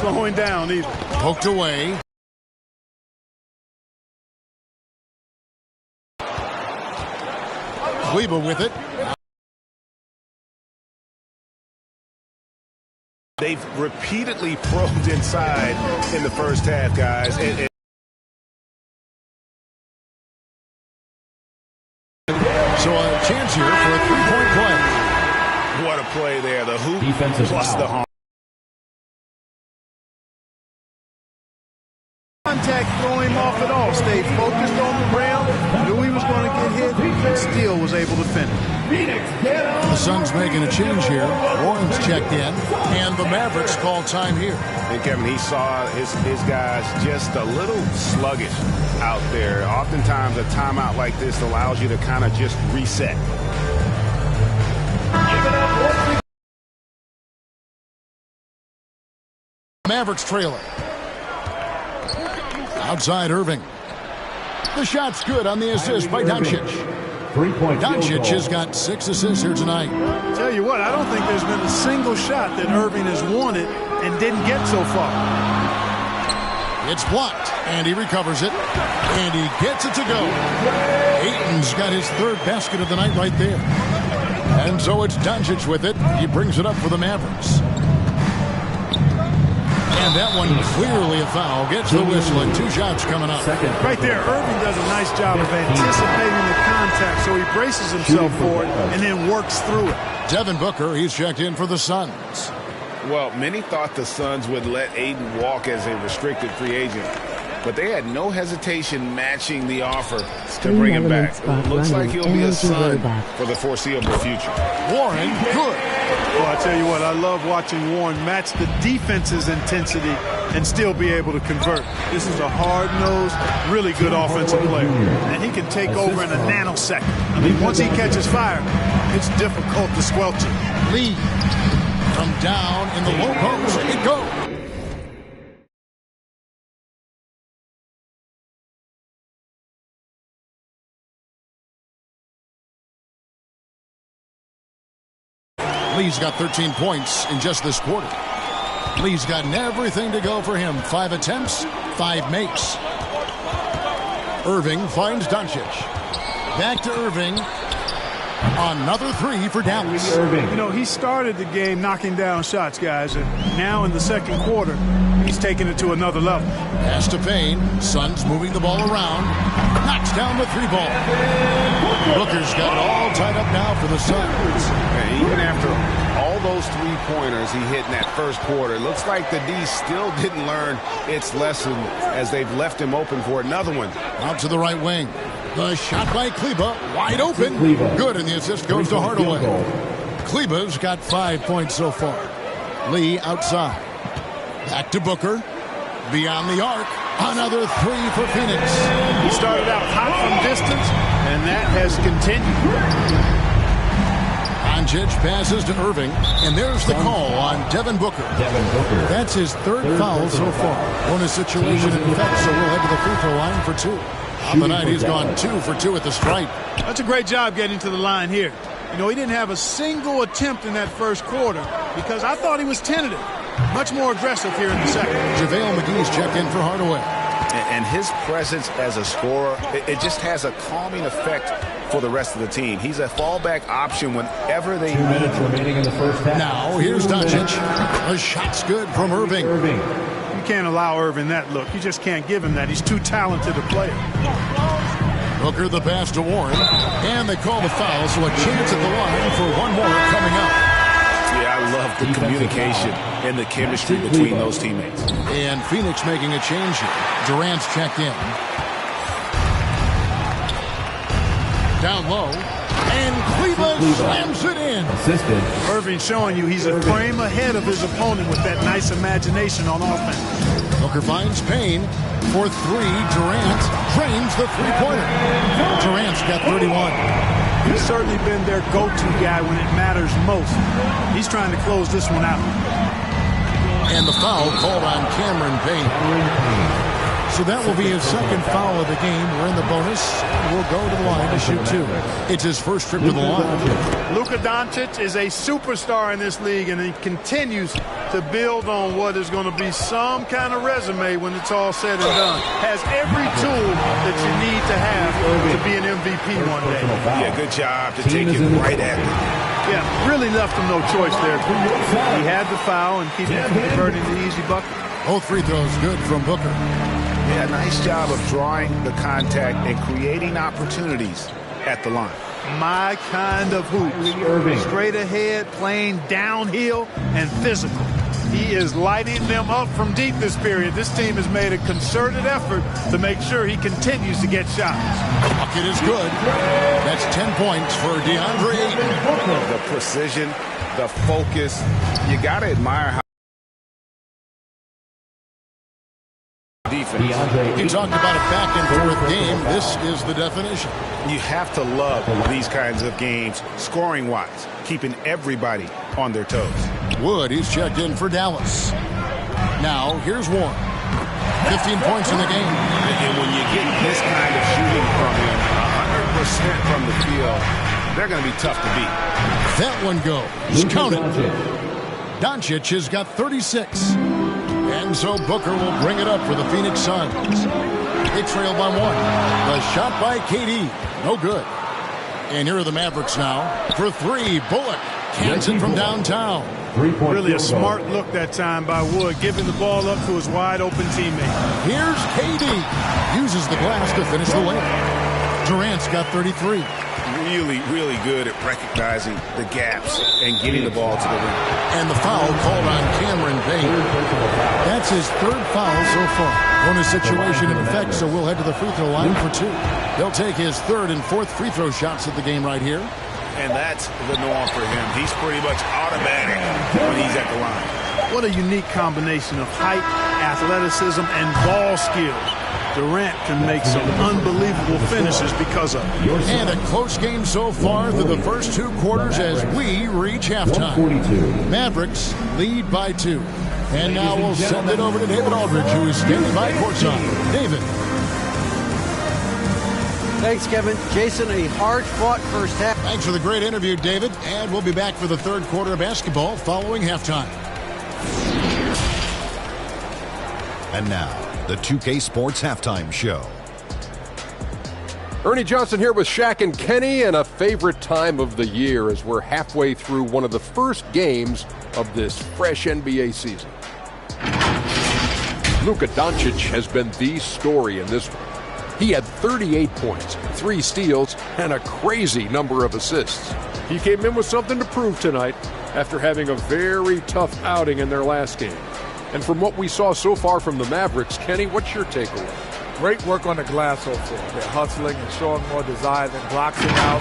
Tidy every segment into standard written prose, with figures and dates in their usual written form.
slowing down either. Poked away. Kleber with it. They've repeatedly probed inside in the first half, guys. So a chance here for a three-point play. What a play there. The hoop Defensive plus foul. the harm. Contact throw him off at all. Stayed focused on the rail. Knew he was going to get hit. And still was able to finish. The Suns making a change here. Warren's checked in. And the Mavericks call time here. And Kevin, he saw his guys just a little sluggish out there. Oftentimes a timeout like this allows you to kind of just reset. Mavericks trailing. Outside Irving. The shot's good on the assist by Doncic. Doncic has got 6 assists here tonight. Tell you what, I don't think there's been a single shot that Irving has wanted and didn't get so far. It's blocked, and he recovers it, and he gets it to go. Ayton's got his 3rd basket of the night right there. And so it's Doncic with it. He brings it up for the Mavericks. And that one clearly a foul. Gets the whistle, and 2 shots coming up. Right there, Irving does a nice job of anticipating the contact, so he braces himself for it and then works through it. Devin Booker, he's checked in for the Suns. Well, many thought the Suns would let Ayton walk as a restricted free agent, but they had no hesitation matching the offer to bring him back. It looks like he'll be a Sun for the foreseeable future. Warren, good. Well, I tell you what, I love watching Warren match the defense's intensity and still be able to convert. This is a hard-nosed, really good offensive player, and he can take over in a nanosecond. I mean, once he catches fire, it's difficult to squelch it. Lee from down in the low post. It goes. Lee's got 13 points in just this quarter. Lee's gotten everything to go for him. 5 attempts, 5 makes. Irving finds Doncic. Back to Irving. Another 3 for Dallas. You know, he started the game knocking down shots, guys, and now in the second quarter, he's taking it to another level. Pass to Payne. Suns moving the ball around. Knocks down the 3 ball. Booker's got it all tied up now for the Suns. And even after all those 3-pointers he hit in that first quarter, it looks like the D still didn't learn its lesson as they've left him open for another one. Out to the right wing. The shot by Kleber, wide open. Good, and the assist goes to Hardaway. Kleber's got 5 points so far. Lee outside. Back to Booker. Beyond the arc. Another 3 for Phoenix. He started out hot from distance, and that has continued. Doncic passes to Irving, and there's the call on Devin Booker. That's his 3rd foul so far. Bonus situation in effect, so we'll head to the free throw line for 2. On the night, he's gone 2 for 2 at the stripe. That's a great job getting to the line here. You know, he didn't have a single attempt in that first quarter because I thought he was tentative. Much more aggressive here in the second. JaVale McGee's checked in for Hardaway. And his presence as a scorer, it just has a calming effect for the rest of the team. He's a fallback option whenever they 2 minutes remaining in the first half. Now, here's Doncic. The shot's good from Irving. You can't allow Irving that look. You just can't give him that. He's too talented a player. Booker the pass to Warren. And they call the foul, so a chance at the line for one more coming up. Yeah, I love the communication and the chemistry between those teammates. And Phoenix making a change here. Durant's checked in. Down low. And Cleveland slams it in. Assisted. Irving showing you he's a frame ahead of his opponent with that nice imagination on offense. Booker finds Payne for 3. Durant drains the 3-pointer. Durant's got 31. He's certainly been their go-to guy when it matters most. He's trying to close this one out. And the foul called on Cameron Payne. So that will be his 2nd foul of the game. We're in the bonus. We'll go to the line to shoot 2. It's his first trip to the line. Luka Doncic is a superstar in this league, and he continues to build on what is going to be some kind of resume when it's all said and done. Has every tool that you need to have to be an MVP one day. Yeah, good job to take it right at him. Yeah, really left him no choice there. He had the foul and keep him from converting the easy bucket. Both free throws good from Booker. Yeah, nice job of drawing the contact and creating opportunities at the line. My kind of hoops. Straight ahead, playing downhill, and physical. He is lighting them up from deep this period. This team has made a concerted effort to make sure he continues to get shots. The bucket is good. That's 10 points for DeAndre Ayton. The precision, the focus. You got to admire how defense. You talked about a back-and-forth game. This is the definition. You have to love these kinds of games, scoring-wise, keeping everybody on their toes. Wood, he's checked in for Dallas. Now, here's Warren. 15 points in the game. And when you get this kind of shooting from him, 100% from the field, they're going to be tough to beat. That one goes. Count it. Doncic has got 36. And so Booker will bring it up for the Phoenix Suns. They trail by 1. The shot by KD. No good. And here are the Mavericks now. For 3, Bullock cans it from downtown. Really a smart look that time by Wood, giving the ball up to his wide-open teammate. Here's KD. Uses the glass to finish the layup. Durant's got 33. Really, really good at recognizing the gaps and getting the ball to the rim. And the foul called on Cameron Payne. That's his 3rd foul so far. Bonus situation in effect, so we'll head to the free throw line for 2. He'll take his 3rd and 4th free throw shots of the game right here. And that's the norm for him. He's pretty much automatic when he's at the line. What a unique combination of height, athleticism, and ball skills. Durant can make some unbelievable finishes because of it. And a close game so far through the first 2 quarters as we reach halftime. Mavericks lead by 2. And now we'll send it over to David Aldridge, who is standing by courtside. David. Thanks, Kevin. Jason, a hard-fought first half. Thanks for the great interview, David. And we'll be back for the 3rd quarter of basketball following halftime. And now, the 2K Sports Halftime Show. Ernie Johnson here with Shaq and Kenny, and a favorite time of the year as we're halfway through one of the first games of this fresh NBA season. Luka Doncic has been the story in this one. He had 38 points, 3 steals, and a crazy number of assists. He came in with something to prove tonight after having a very tough outing in their last game. And from what we saw so far from the Mavericks, Kenny, what's your takeaway? Great work on the glass so far. They're hustling and showing more desire than boxing out.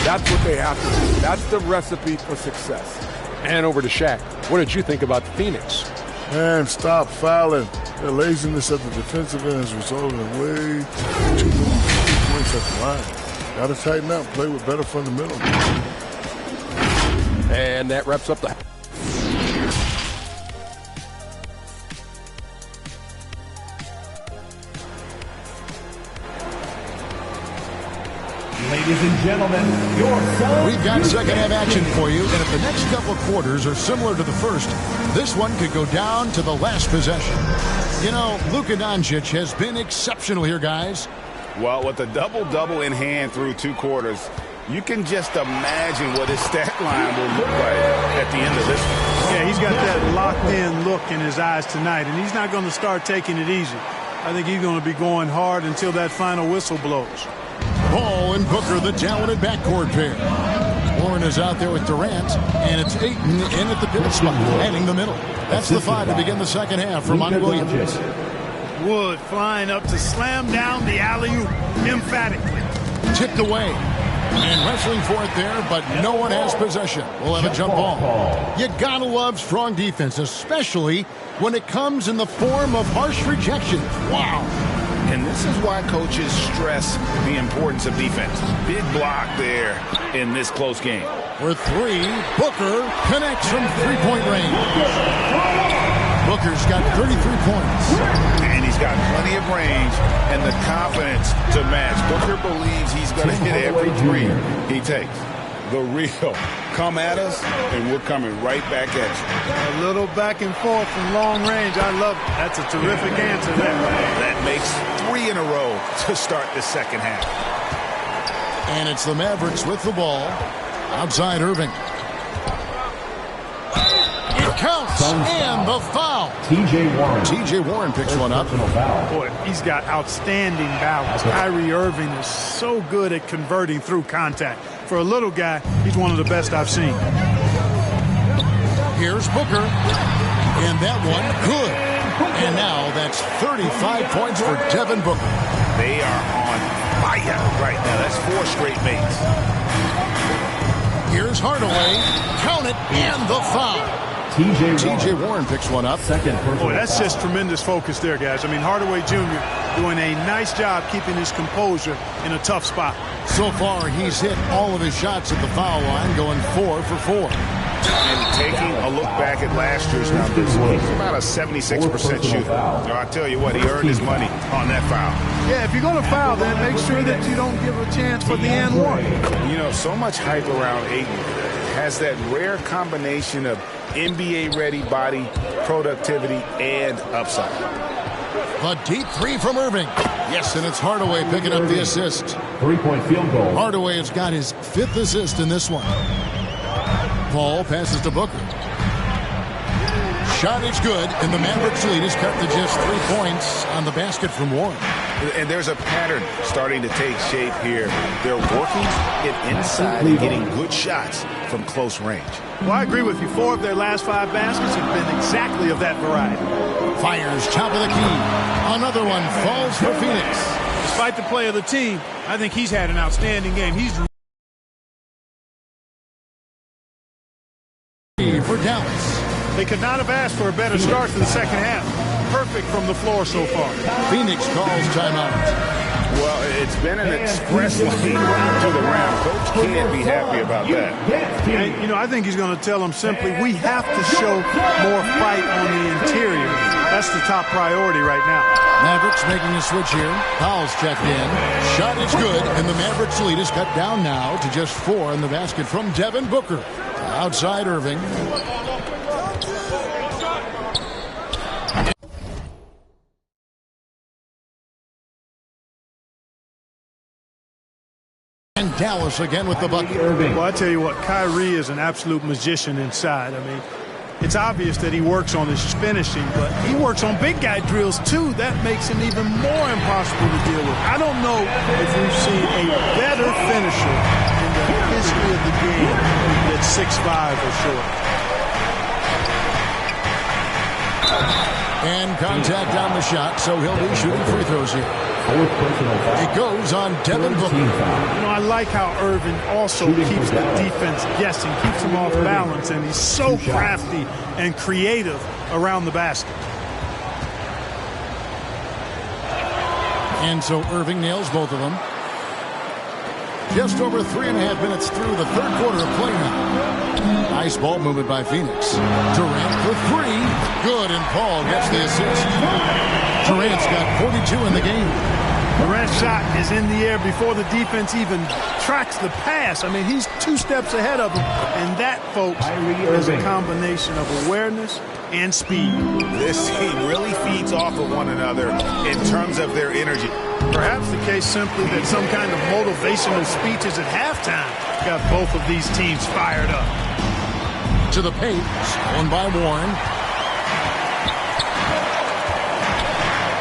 That's what they have to do. That's the recipe for success. And over to Shaq. What did you think about Phoenix? Man, stop fouling. Their laziness at the defensive end has resulted in way too many points at the line. Got to tighten up, play with better fundamentals. And that wraps up the... Ladies and gentlemen, we've got second half action for you, and if the next couple of quarters are similar to the first, this one could go down to the last possession. You know, Luka Doncic has been exceptional here, guys. Well, with a double-double in hand through 2 quarters, you can just imagine what his stat line will look like at the end of this one. Yeah, he's got that locked-in look in his eyes tonight, and he's not going to start taking it easy. I think he's going to be going hard until that final whistle blows. Ball and Booker, the talented backcourt pair. Warren is out there with Durant, and it's Ayton in at the pivot spot, heading the middle. That's the 5 to begin the second half for Monty Williams. Wood flying up to slam down the alley-oop emphatically. Tipped away. And wrestling for it there, but no one has possession. We'll have a jump ball. You gotta love strong defense, especially when it comes in the form of harsh rejections. Wow. And this is why coaches stress the importance of defense. Big block there in this close game. For 3, Booker connects from 3-point range. Booker's got 33 points. And he's got plenty of range and the confidence to match. Booker believes he's going to hit every 3 he takes. The real Come at us, and we're coming right back at you. A little back and forth from long range. I love it. That's a terrific answer there. That makes 3 in a row to start the second half. And it's the Mavericks with the ball. Outside Irving. It counts. And the foul. T.J. Warren picks one up. Boy, he's got outstanding balance. Kyrie Irving is so good at converting through contact. For a little guy, he's one of the best I've seen. Here's Booker. And that one, good. And now that's 35 points for Devin Booker. They are on fire right now. That's 4 straight makes. Here's Hardaway. Count it. And the foul. T.J. Warren picks one up. Boy, that's just tremendous focus there, guys. I mean, Hardaway Jr. doing a nice job keeping his composure in a tough spot. So far, he's hit all of his shots at the foul line, going 4 for 4. And taking a look back at last year's numbers, he's about a 76% shooter. I'll tell you what, he earned his money on that foul. Yeah, if you're going to foul, then make sure that you don't give a chance for the and one. You know, so much hype around Ayton. Has that rare combination of NBA-ready body, productivity, and upside. A deep 3 from Irving. Yes, and it's Hardaway picking up the assist. 3-point field goal. Hardaway has got his 5th assist in this one. Paul passes to Booker. Shot is good, and the Mavericks lead is cut to just 3 points on the basket from Warren. And there's a pattern starting to take shape here. They're working it inside and getting good shots from close range. Well, I agree with you. 4 of their last 5 baskets have been exactly of that variety. Fires, top of the key. Another one falls for Phoenix. Despite the play of the team, I think he's had an outstanding game. He's for Dallas. They could not have asked for a better start to the second half. Perfect from the floor so far. Phoenix calls timeout. Well, it's been an express lane to the rim. Coach can't be happy about that. And, you know, I think he's going to tell them simply, we have to show more fight on the interior. That's the top priority right now. Mavericks making a switch here. Powell's checked in. Shot is good, and the Mavericks lead is cut down now to just 4 in the basket from Devin Booker. Outside Irving. And Dallas again with the bucket. Well, I tell you what, Kyrie is an absolute magician inside. I mean, it's obvious that he works on his finishing, but he works on big guy drills too. That makes him even more impossible to deal with. I don't know if we've seen a better finisher in the history of the game that's 6'5" or short. And contact on the shot, so he'll be shooting free throws here. It goes on Devin Booker. You know, I like how Irving also keeps the defense guessing, keeps them off balance, and he's so crafty and creative around the basket. And so Irving nails both of them. Just over 3.5 minutes through the third quarter of play now. Nice ball movement by Phoenix. Durant for 3. Good, and Paul gets the assist. Durant's got 42 in the game. Durant's shot is in the air before the defense even tracks the pass. I mean, he's 2 steps ahead of him. And that, folks, is a combination of awareness and speed. This team really feeds off of one another in terms of their energy. Perhaps the case simply that some kind of motivational speeches at halftime got both of these teams fired up. To the paint, stolen by Warren.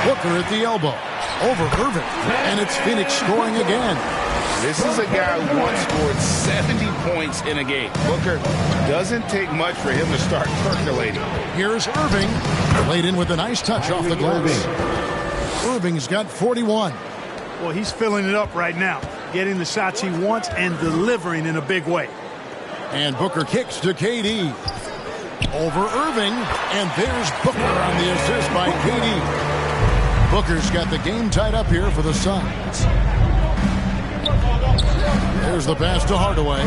Booker at the elbow. Over Irving. And it's Phoenix scoring again. This is a guy who once scored 70 points in a game. Booker doesn't take much for him to start percolating. Here's Irving. Played in with a nice touch off the glass. Irving's got 41. Well, he's filling it up right now. Getting the shots he wants and delivering in a big way. And Booker kicks to KD. Over Irving. And there's Booker on the assist by KD. Booker's got the game tied up here for the Suns. There's the pass to Hardaway.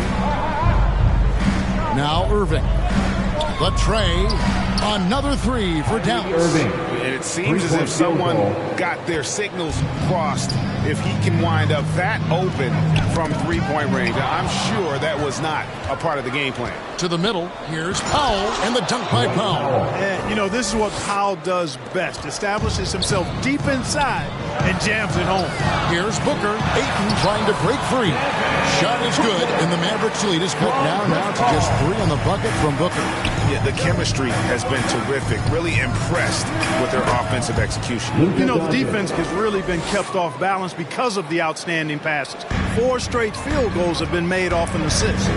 Now Irving. The tray. Another 3 for Dallas. And it seems as if someone got their signals crossed if he can wind up that open from three-point range. I'm sure that was not a part of the game plan. To the middle, here's Powell, and the dunk by Powell. And, you know, this is what Powell does best. Establishes himself deep inside and jams it home. Here's Booker. Ayton trying to break free. Shot is good, and the Mavericks lead is cut now to just 3 on the bucket from Booker. Yeah, the chemistry has been terrific. Really impressed with their offensive execution. You know, the defense has really been kept off balance because of the outstanding passes. 4 straight field goals have been made off an assist.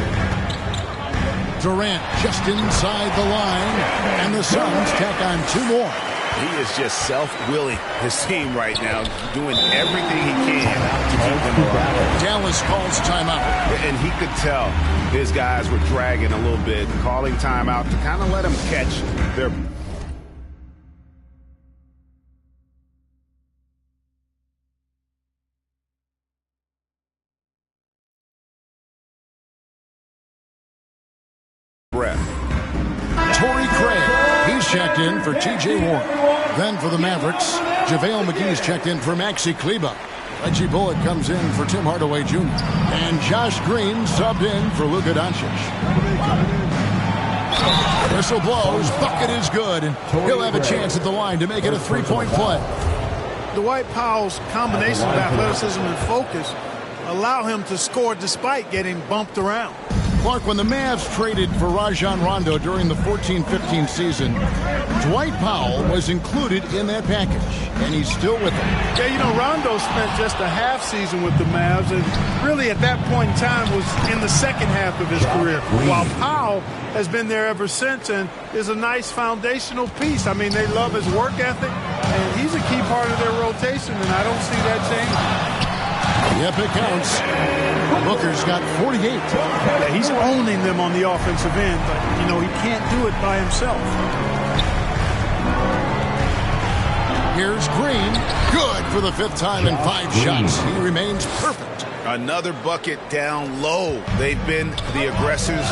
Durant just inside the line, and the Suns tack on 2 more. He is just self-willing his team right now, doing everything he can to keep them alive. Dallas calls timeout. And he could tell his guys were dragging a little bit, calling timeout to kind of let them catch their... breath. Torrey Craig, he's checked in for T.J. Warren. Then for the Mavericks, JaVale McGee's checked in for Maxi Kleber. Reggie Bullock comes in for Tim Hardaway Jr. And Josh Green subbed in for Luka Doncic. Whistle blows, bucket is good, and he'll have a chance at the line to make it a 3-point play. Dwight Powell's combination of athleticism and focus allow him to score despite getting bumped around. Clark, when the Mavs traded for Rajon Rondo during the 14-15 season, Dwight Powell was included in that package, and he's still with them. Yeah, you know, Rondo spent just a half season with the Mavs, and really at that point in time was in the second half of his career, while Powell has been there ever since and is a nice foundational piece. I mean, they love his work ethic, and he's a key part of their rotation, and I don't see that changing. Yep, it counts. Booker's got 48. Yeah, he's owning them on the offensive end, but, you know, he can't do it by himself. Here's Green. Good for the 5th time in 5 shots. He remains perfect. Another bucket down low. They've been the aggressors,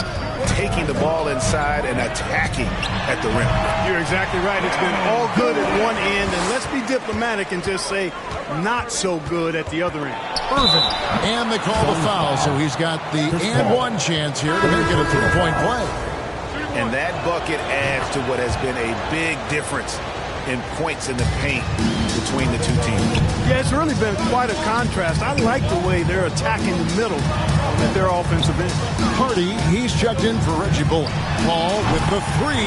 taking the ball inside and attacking at the rim. You're exactly right. It's been all good at one end, and let's be diplomatic and just say not so good at the other end. Irvin. And they call the foul, so he's got the and one chance here to make it a 3-point play. And that bucket adds to what has been a big difference in points in the paint between the two teams. Yeah, it's really been quite a contrast. I like the way they're attacking the middle at their offensive end. Hardy, he's checked in for Reggie Bullock. Paul with the 3,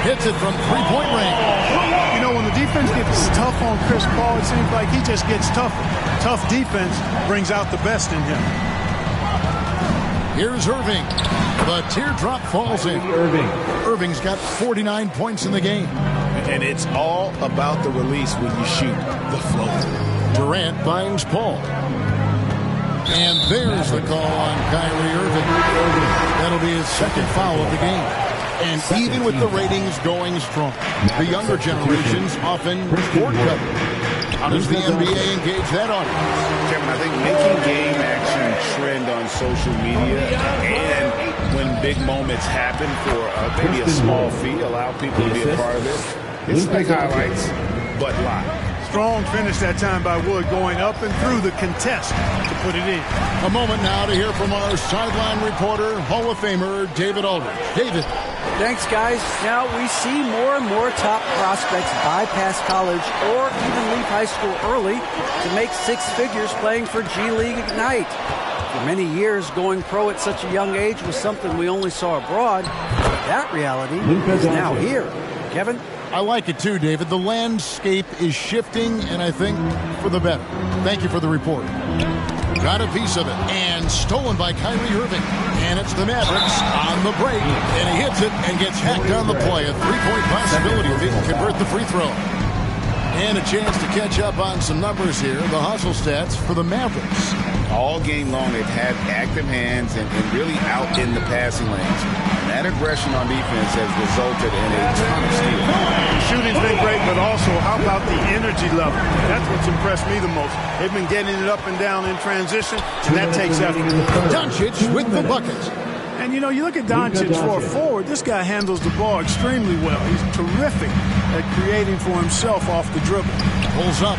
hits it from 3-point range. You know, when the defense gets tough on Chris Paul, it seems like he just gets tougher. Tough defense brings out the best in him. Here's Irving. The teardrop falls in. Irving's got 49 points in the game. And it's all about the release when you shoot the float. Durant finds Paul. And there's the call on Kyrie Irving. That'll be his 2nd foul of the game. And even with the ratings going strong, the younger generations often court cover. How does the NBA engage that audience? Kevin, I think making game action trend on social media and when big moments happen for maybe a small fee, allow people to be a part of it. It's like highlights, but live. Strong finish that time by Wood, going up and through the contest to put it in. A moment now to hear from our sideline reporter, Hall of Famer David Aldridge. David. Thanks, guys. Now we see more and more top prospects bypass college or even leave high school early to make 6 figures playing for G League Ignite. For many years, going pro at such a young age was something we only saw abroad. But that reality is now here. Kevin? I like it too, David. The landscape is shifting, and I think for the better. Thank you for the report. Got a piece of it, and stolen by Kyrie Irving. And it's the Mavericks on the break, and he hits it and gets hacked on the play. A 3-point possibility if he can convert the free throw. And a chance to catch up on some numbers here. The hustle stats for the Mavericks. All game long, they've had active hands and really out in the passing lanes. And that aggression on defense has resulted in a ton of steals. Shooting's been great, but also how about the energy level? That's what's impressed me the most. They've been getting it up and down in transition, and that takes effort. Doncic with the bucket. And, you know, you look at Doncic for a forward, this guy handles the ball extremely well. He's terrific at creating for himself off the dribble. Pulls up.